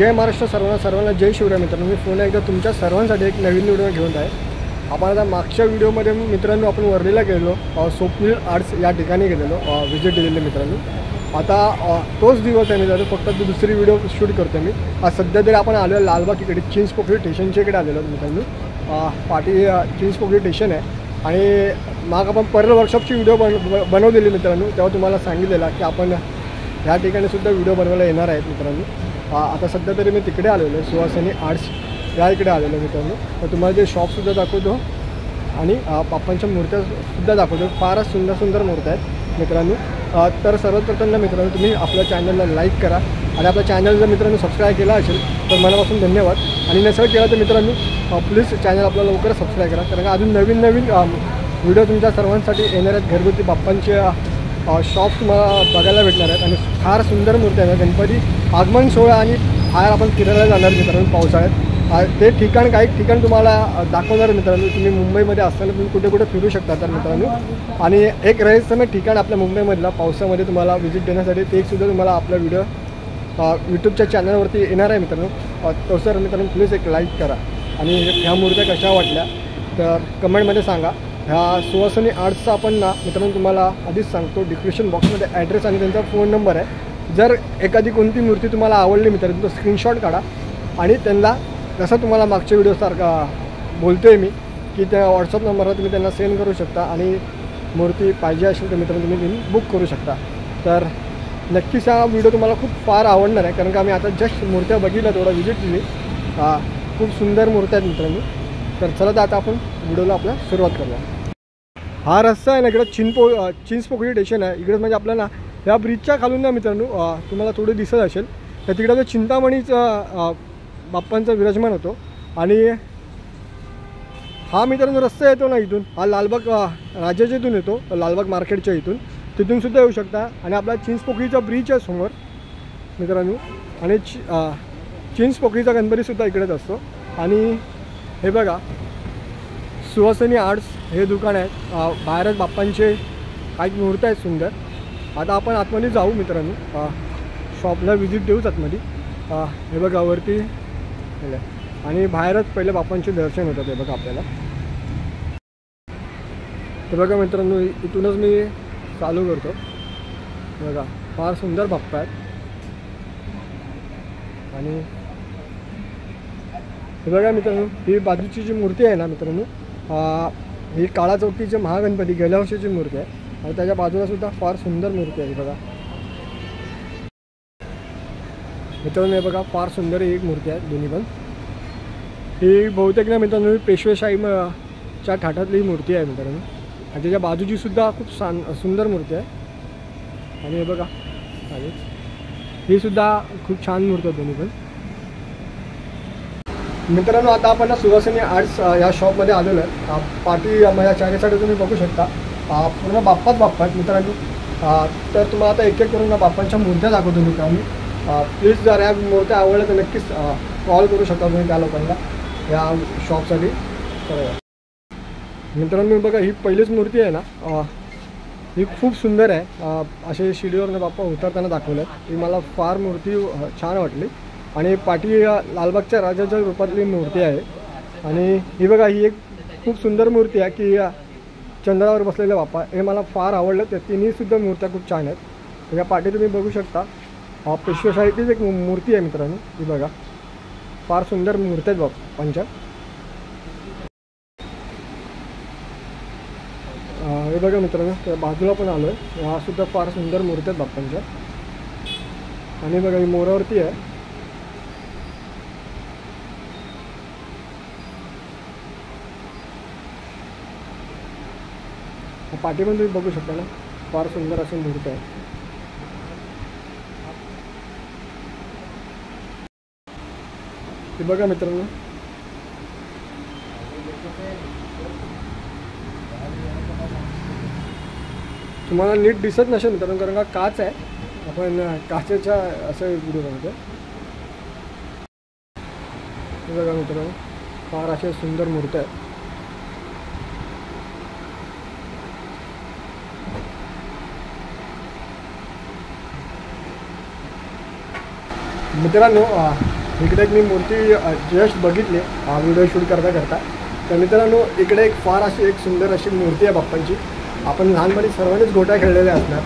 जय महाराष्ट्र सर्वांना जय शिवराय मित्रांनो। मी पुन्हा एकदा तुमच्या सर्वांसाठी एक नवीन व्हिडिओ घेऊन आहे। आपण आता मागच्या व्हिडिओमध्ये मित्रांनो आपण वर्धेला गेलो, स्वप्नील आर्ट्स या ठिकाणी गेलेलो, व्हिजिट दिलेली मित्रांनो। आता तोच दिवस आहे मित्रांनो, फक्त दुसरी व्हिडिओ शूट करतो मी। सध्या तरी आपण आलो लालबाग इकडे चिंच पोखरी स्टेशनच्या इकडे आलेलो मित्रांनो। पाटी चिंच पोखरी स्टेशन आहे आणि माग आपण परल वर्कशॉपची व्हिडिओ बनवलेली मित्रांनो। तेव्हा तुम्हाला सांगितलेला की आपण ह्या ठिकाणी सुद्धा व्हिडिओ बनवायला येणार आहेत मित्रांनो। आता सध्या तरी मी तिकडे आलेलो आहे, सुहासिनी आर्ट्स या इकडे आलेलो मित्रांनो। तर तुम्हाला ते शॉपसुद्धा दाखवतो आणि बाप्पांच्या मूर्त्यासुद्धा दाखवतो। फारच सुंदर मूर्त्या आहेत मित्रांनो। तर सर्वप्रथम मित्रांनो तुम्ही आपल्या चॅनलला लाईक करा आणि आपल्या चॅनल जर मित्रांनो सबस्क्राईब केला असेल तर मनापासून धन्यवाद। आणि नसेल केला तर मित्रांनो प्लीज चॅनल आपल्याला लवकर सबस्क्राईब करा, कारण अजून नवीन व्हिडिओ तुमच्या सर्वांसाठी येणार आहेत। घरगुती बाप्पांचे शॉप्स तुम्हाला बघायला भेटणार आहेत आणि फार सुंदर मूर्ती आहे। गणपती आगमन सोहळा आणि बाहेर आपण फिरायला जाणार मित्रांनो पावसाळ्यात। ते ठिकाण काही ठिकाण तुम्हाला दाखवणार मित्रांनो। तुम्ही मुंबईमध्ये असताना तुम्ही कुठे कुठे फिरू शकता तर मित्रांनो। आणि एक रहस्यमय ठिकाण आपल्या मुंबईमधला पावसामध्ये तुम्हाला व्हिजिट देण्यासाठी ते सुद्धा तुम्हाला आपला व्हिडिओ यूट्यूबच्या चॅनलवरती येणार आहे मित्रांनो। तो सर मित्रांनो प्लीज एक लाईक करा आणि ह्या मूर्त्या कशा वाटल्या तर कमेंटमध्ये सांगा। ह्या सुहासिनी आर्ट्सचा आपण ना मित्रांनो तुम्हाला आधीच सांगतो, डिस्क्रिप्शन बॉक्समध्ये ॲड्रेस आणि त्यांचा फोन नंबर आहे। जर एखादी कोणती मूर्ती तुम्हाला आवडली मित्रांनो तो स्क्रीनशॉट काढा आणि त्यांना जसं तुम्हाला मागच्या व्हिडिओसारखा बोलतो आहे मी की त्या व्हॉट्सअप नंबरवर तुम्ही त्यांना सेंड करू शकता आणि मूर्ती पाहिजे असेल तर मित्रांनो तुम्ही बुक करू शकता। तर नक्कीच हा व्हिडिओ तुम्हाला खूप फार आवडणार आहे, कारण का आम्ही आता जस्ट मूर्त्या बघितल्या, थोडा व्हिजिट दिली। खूप सुंदर मूर्त्या आहेत मित्रांनो। तर चला तर आता आपण व्हिडिओला आपल्या सुरुवात करूया। हा रस्ता आहे ना इकडं चिंच पोखरी स्टेशन आहे इकडे, म्हणजे आपल्याला ह्या ब्रिजच्या खालून ना मित्रांनो तुम्हाला थोडं दिसत असेल तर तिकडं जो चिंतामणीचा बाप्पांचा विराजमान होतो। आणि हा मित्रांनो रस्ता येतो ना इथून, हा लालबाग राजाच्या इथून येतो, लालबाग मार्केटच्या तिथून सुद्धा येऊ शकता। आणि आपला चिंच पोखरीचा ब्रिज आहे समोर मित्रांनो। आणि चिंच पोखरीचा गणपतीसुद्धा इकडेच असतो। आणि हे बघा सुहासिनी आर्ट्स हे दुकान आहे, बाहेरच बाप्पांचे काही मूर्त्या आहेत सुंदर। आता आपण आतमध्ये जाऊ मित्रांनो, शॉपला व्हिजिट देऊच आतमध्ये। हे बघा वरती आणि बाहेरच पहिले बाप्पांचे दर्शन होतात। हे बघा आपल्याला, हे बघा मित्रांनो इथूनच मी चालू करतो। बघा फार सुंदर बाप्पा आहेत। आणि हे बघा मित्रांनो ही बाजूची जी मूर्ती आहे ना मित्रांनो, ही काळा चौकीचे महागणपती गेल्या वर्षीची मूर्ती आहे आणि त्याच्या बाजूला सुद्धा फार सुंदर मूर्ती आहे। बघा मित्रांनो हे बघा फार सुंदर एक मूर्ती आहे दोन्ही पण। ही बहुतेक ना मित्रांनो पेशवेशाहीच्या थाटातली मूर्ती आहे मित्रांनो। आणि त्याच्या बाजूची सुद्धा खूप सुंदर मूर्ती आहे। आणि हे बघा आणि ही सुद्धा खूप छान मूर्ती आहे दोन्ही पण मित्रांनो। आता आपण सुहासिनी आर्ट्स या शॉपमध्ये आलेलो आहे। पाठी माझ्या चारीसाठी तुम्ही बघू शकता पूर्ण बाप्पाच आहेत मित्रांनो। तर तुम्हाला आता एक एक करून बाप्पांच्या मूर्त्या दाखवतो मित्रांनो। प्लीज जर या मूर्त्या आवडल्या तर नक्कीच कॉल करू शकता तुम्ही त्या लोकांना या शॉपसाठी। तर मित्रांनो बघा ही पहिलीच मूर्ती आहे ना, ही खूप सुंदर आहे। असे शिडीवरनं बाप्पा उतरताना दाखवलं आहे, ही मला फार मूर्ती छान वाटली। आणि पाठी लालबागच्या राजाच्या रूपातली मूर्ती आहे। आणि ही बघा ही एक खूप सुंदर मूर्ती आहे की चंद्रावर बसलेले बाप्पा, हे मला फार आवडलं। त्या तिन्हीसुद्धा मूर्त्या खूप छान आहेत। या पाठी तुम्ही बघू शकता पेशवेशाहीतलीच एक मूर्ती आहे मित्रांनो। ही बघा फार सुंदर मूर्त्या आहेत बाप्पांच्या। हे बघा मित्रांनो त्या बाजूला पण आलो आहे, हा सुद्धा फार सुंदर मूर्त्या आहेत बाप्पांच्या। आणि बघा ही मोरावरती आहे। पाठी पण तुम्ही बघू शकता ना फार सुंदर अशी मूर्ती आहे। हे बघा मित्रांनो तुम्हाला नीट दिसत नसेल मित्रांनो, कारण का काच आहे, आपण काचेच्या असं व्हिडिओ बनवतो। हे बघा मित्रांनो फार अशा सुंदर मूर्त्या आहेत। मित्रांनो इकडे एक मी मूर्ती जस्ट बघितली व्हिडिओ शूट करता करता. तर मित्रांनो इकडे एक फार अशी एक सुंदर अशी मूर्ती आहे बाप्पांची. आपण लहानपणी सर्वांनीच गोट्या खेळलेल्या असणार.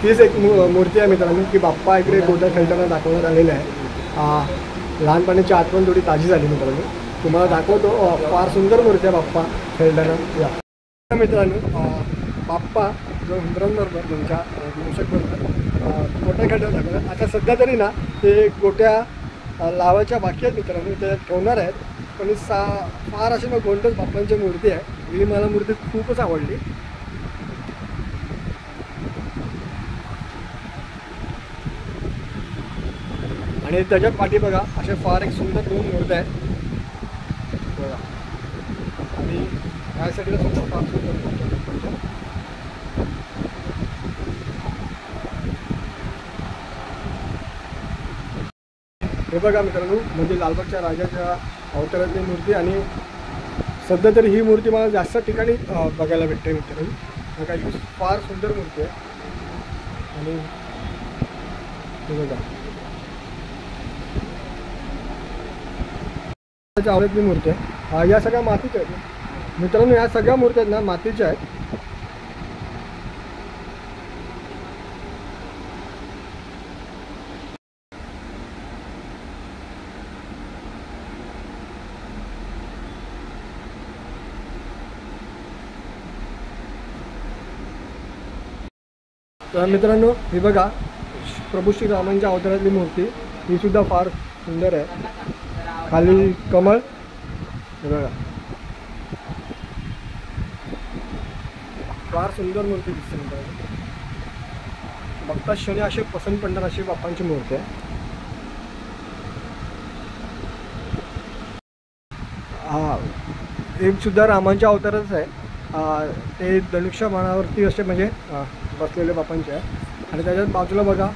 तीच एक मूर्ती आहे मित्रांनो की बाप्पा इकडे गोट्या खेळताना दाखवण्यात आलेले आहे. लहानपणीची आठवण थोडी ताजी झाली मित्रांनो. तुम्हाला दाखवतो. फार सुंदर मूर्ती आहे बाप्पा खेळताना. या मित्रांनो बाप्पा जो हुंदरांबरोबर तुमच्या मूषकबरोबर गोट्या खेळताना दाखवतात. आता सध्या तरी ना ते गोट्या लावायच्या बाकी आहेत मित्रांनो. ते ठेवणार आहेत. पण फार अशी मग गोंडस बाप्पांची मूर्ती आहे. ही मला मूर्ती खूपच आवडली. आणि त्याच्या पाठी बघा असे फार एक सुंदर 2 मूर्त्या आहेत बघा. आणि ह्या साईडला सुद्धा फार सुंदर मूर्त्या. हे बघा मित्रांनो म्हणजे लालबागच्या राजाच्या अवतारातली मूर्ती. आणि सध्या तरी ही मूर्ती मला जास्त ठिकाणी बघायला भेटते मित्रांनो. बघा ही फार सुंदर मूर्ती आहे. आणि हे बघा आवडतली मूर्ती आहे. या सगळ्या मातीच्या आहेत मित्रांनो. या सगळ्या मूर्त्या आहेत ना मातीच्या आहेत. तर मित्रांनो ही बघा प्रभू श्रीरामांच्या अवतारातली मूर्ती. ही सुद्धा फार सुंदर आहे. खाली कमळ हे बघा फार सुंदर मूर्ती दिसते मित्रांनो. बघता क्षणी अशी पसंत पडणार अशी बाप्पांची मूर्ती आहे. हे सुद्धा रामांच्या अवतारच आहे. ते धनुष्य बाणावरती असे म्हणजे बसलेले बाप्पांचे आहे. आणि त्याच्यात बाजूला बघा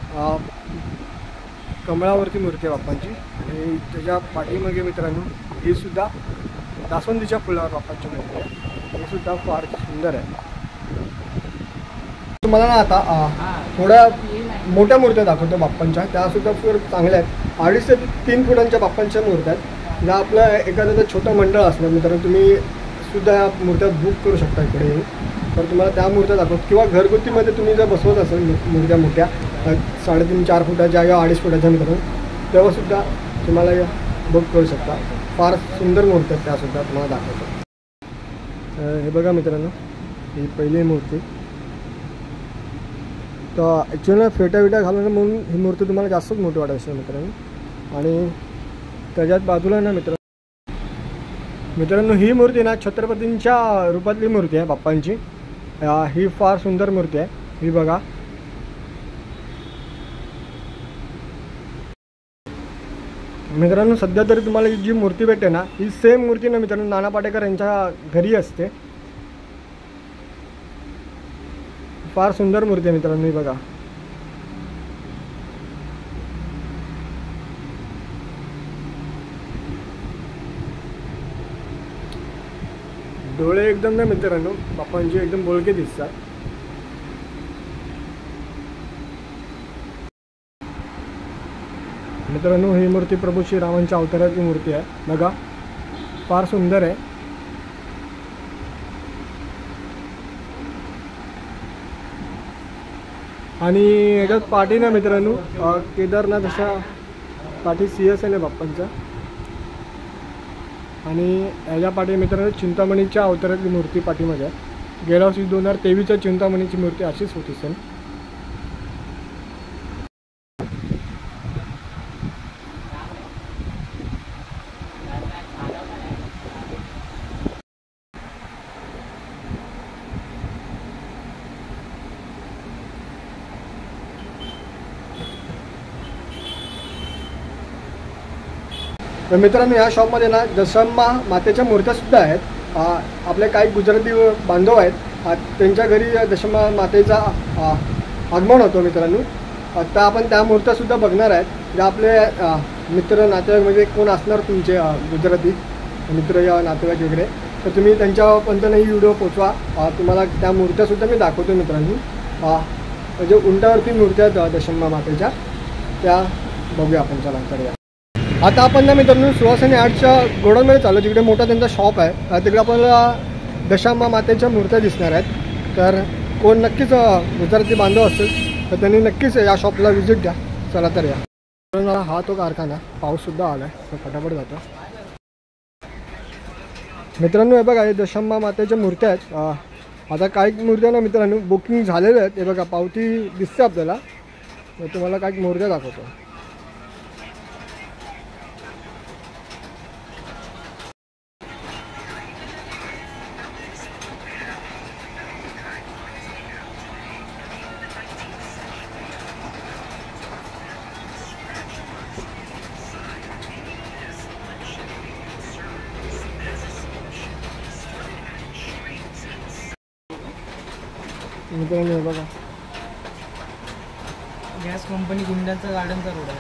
कमळावरती मूर्ती आहे बाप्पांची. आणि त्याच्या पाठीमागे मित्रांनो ही सुद्धा दासवंदीच्या फुलावर बाप्पांची मूर्ती आहे. ही सुद्धा फार सुंदर आहे. तुम्हाला ना आता थोड्या मोठ्या मूर्त्या दाखवतो बाप्पांच्या. त्यासुद्धा फार चांगल्या आहेत. 2.5 ते 3 फुटांच्या बाप्पांच्या मूर्त्या आहेत. ज्या आपलं एखादं छोटं मंडळ असलं मित्रांनो तुम्ही सुद्धा या मूर्त्या बुक करू शकता इकडे येऊन. तर तुम्हाला त्या मूर्त्या दाखवतो. किंवा घरगुतीमध्ये तुम्ही जर बसवत असेल मूर्त्या मोठ्या 3.5-4 फुटाच्या या 2.5 फुटाच्या मित्रांनो तेव्हासुद्धा तुम्हाला बुक करू शकता. फार सुंदर मूर्ती आहेत त्यासुद्धा तुम्हाला दाखवतो. हे बघा मित्रांनो ही पहिली मूर्ती. तर ॲक्च्युअली फेट्या घालून म्हणून ही मूर्ती तुम्हाला जास्तच मोठी वाटत असेल मित्रांनो. आणि त्याच्यात बाजूला ना मित्रांनो ही मूर्ती ना छत्रपतींच्या रूपातली मूर्ती आहे बाप्पांची. ही फार सुंदर मूर्ती आहे. ही बघा मित्रांनो सध्या तरी तुम्हाला जी मूर्ती भेटते ना ही सेम मूर्ती ना मित्रांनो नाना पाटेकर यांच्या घरी असते. फार सुंदर मूर्ती आहे मित्रांनो. ही बघा डोळे एकदम ना मित्रांनो बाप्पांचे एकदम बोलके दिसतात. मित्रांनो ही मूर्ती प्रभू श्रीरामांच्या अवताराची मूर्ती आहे. बघा फार सुंदर आहे. आणि याच्यात पाठी ना मित्रांनो केदारनाथ अशा पाठी सिंहासन आहे बाप्पांचा. आणि याच्या पाठी मित्रांनो चिंतामणीच्या अवतारातली मूर्ती पाठीमध्ये आहे. गेल्या वर्षी 2023च्या चिंतामणीची मूर्ती अशीच होती सर. तर मित्रांनो या शॉपमध्ये ना दशम्मा मातेच्या मूर्त्यासुद्धा आहेत. आपले काही गुजराती बांधव आहेत त्यांच्या घरी दशम्मा मातेचा आगमन होतो मित्रांनो. आता आपण त्या मूर्त्यासुद्धा बघणार आहेत. ज्या आपले मित्र नातेवाईकमध्ये कोण असणार तुमचे गुजराती मित्र या नातेवाईक वगैरे तर तुम्ही त्यांच्यापर्यंत ही व्हिडिओ पोचवा. तुम्हाला त्या मूर्त्यासुद्धा मी दाखवतो मित्रांनो. म्हणजे उंटावरती मूर्त्या आहेत दशम्मा मातेच्या त्या बघूया आपण. चला तर या आता आपण ना मित्रांनो सुहासिनी आर्टच्या गोडाऊनमध्ये चाललो, तिकडे मोठा त्यांचा शॉप आहे. तिकडे आपल्याला दशांबा मातेच्या मूर्त्या दिसणार आहेत. तर कोण नक्कीच गुजराती बांधव असेल तर त्यांनी नक्कीच या शॉपला व्हिजिट द्या. चला तर या. हा तो कारखाना, पाऊससुद्धा आला आहे तर फटाफट जातो. मित्रांनो हे बघा, हे दशांबा मातेच्या मूर्त्या आहेत. आता काही मूर्त्या ना मित्रांनो बुकिंग झालेल्या आहेत. हे बघा पावती दिसते आपल्याला. तुम्हाला काही मूर्त्या दाखवतो. मित्रांनो बघा, गॅस कंपनी गुंड्यांचा गार्डनचा रोड आहे.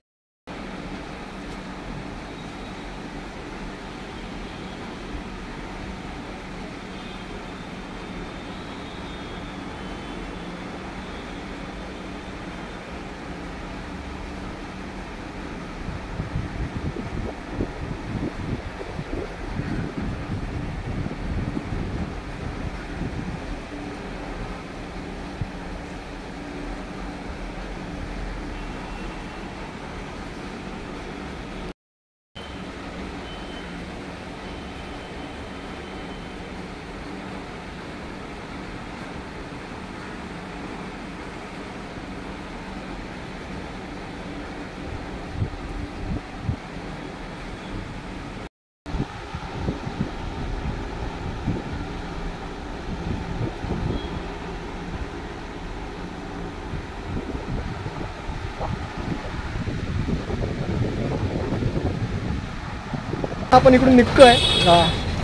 आपण इकडून निघतोय.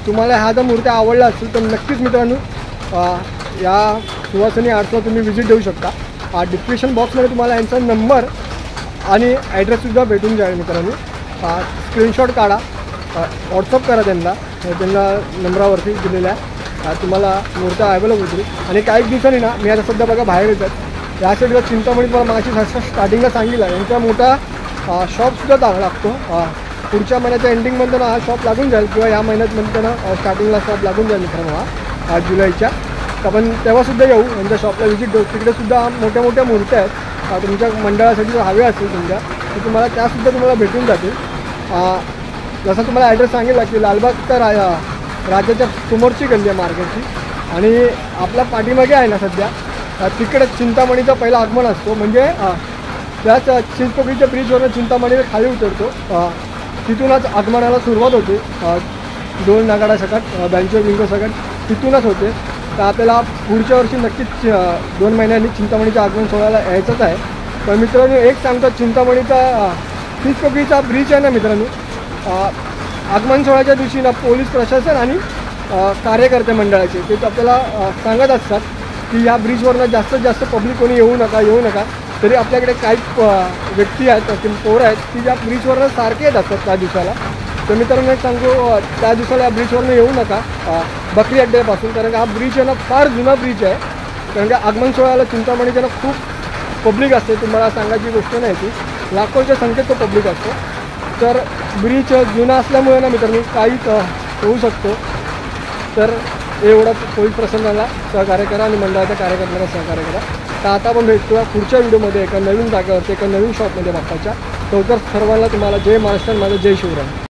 तुम्हाला ह्या जर मूर्त्या आवडल्या असतील तर नक्कीच मित्रांनो या सुहासिनी आर्ट्सला तुम्ही व्हिजिट देऊ शकता. डिस्क्रिप्शन बॉक्समध्ये तुम्हाला यांचा नंबर आणि ॲड्रेससुद्धा भेटून जाईल मित्रांनो. स्क्रीनशॉट काढा, व्हॉट्सअप करा त्यांना नंबरावरती दिलेल्या. तुम्हाला मूर्त्या अवेलेबल होतील. आणि काही दिवसांनी ना मी आता सध्या बघा बाहेर येतात या साईडला चिंतामणी तुम्हाला मागाशी स्टार्टिंगला सांगितलं यांचा मोठा शॉपसुद्धा लागतो. पुढच्या महिन्याच्या एंडिंगमध्ये ना हा शॉप लागून जाईल किंवा या महिन्यात म्हणतो ना स्टार्टिंगला शॉप लागून जाईल मित्रांनो हा 8 जुलैच्या. आपण तेव्हासुद्धा येऊ यांच्या शॉपला व्हिजिट देऊ. तिकडेसुद्धा मोठ्या मोठ्या मूर्त्या आहेत. तुमच्या मंडळासाठी जर हवे असतील तुमच्या तर तुम्हाला त्यासुद्धा तुम्हाला भेटून जातील. जसं तुम्हाला ॲड्रेस सांगितला की लालबागच्या राज्याच्या समोरची गल्ली आहे मार्केटची. आणि आपला पाठीमागे आहे ना सध्या तिकडे चिंतामणीचा पहिला आगमन असतो. म्हणजे त्याच चिंचपोकळीच्या ब्रिजवरनं चिंतामणीला खाली उतरतो. तिथूनच आगमनाला सुरुवात होते. 2 नगाडा सकट बँचो बिंगो सकट तिथूनच होते. तर आपल्याला पुढच्या वर्षी नक्कीच 2 महिन्यांनी चिंतामणीच्या आगमन सोहळ्याला यायचंच आहे. तर मित्रांनो एक सांगतो, चिंतामणीचा चिंचपोकळीचा ब्रिज आहे ना मित्रांनो, आगमन सोहळ्याच्या दिवशी ना पोलीस प्रशासन आणि कार्यकर्ते मंडळाचे ते आपल्याला सांगत असतात की या ब्रिजवरनं जास्तीत जास्त पब्लिक कोणी येऊ नका. तरी आपल्याकडे काही व्यक्ती आहेत की पोरं आहेत की ज्या ब्रिजवरनं सारखे येत असतात त्या दिवसाला. तर मित्रांनो एक सांगतो, त्या दिवसाला या ब्रिजवरनं येऊ नका बकरी अड्ड्यापासून. कारण का हा ब्रिज आहे ना फार जुना ब्रिज आहे. कारण की आगमन सोहळ्याला चिंतामणीच्या ना खूप पब्लिक असते. तुम्हाला सांगायची गोष्ट नाही ती, लाखोच्या संख्येत तो पब्लिक असतो. तर ब्रिज जुना असल्यामुळे ना मित्रांनो काहीच होऊ शकतो. तर एवढा पोलीस प्रशासनाला सहकार्य करा आणि मंडळाच्या कार्यकर्त्यांना सहकार्य करा. तर आता आपण भेटतो पुढच्या व्हिडिओमध्ये एका नवीन जागेवरती एका नवीन शॉपमध्ये बघताच्या. तर सर्वांना तुम्हाला जय महाराष्ट्र, माझं जय शिवराय.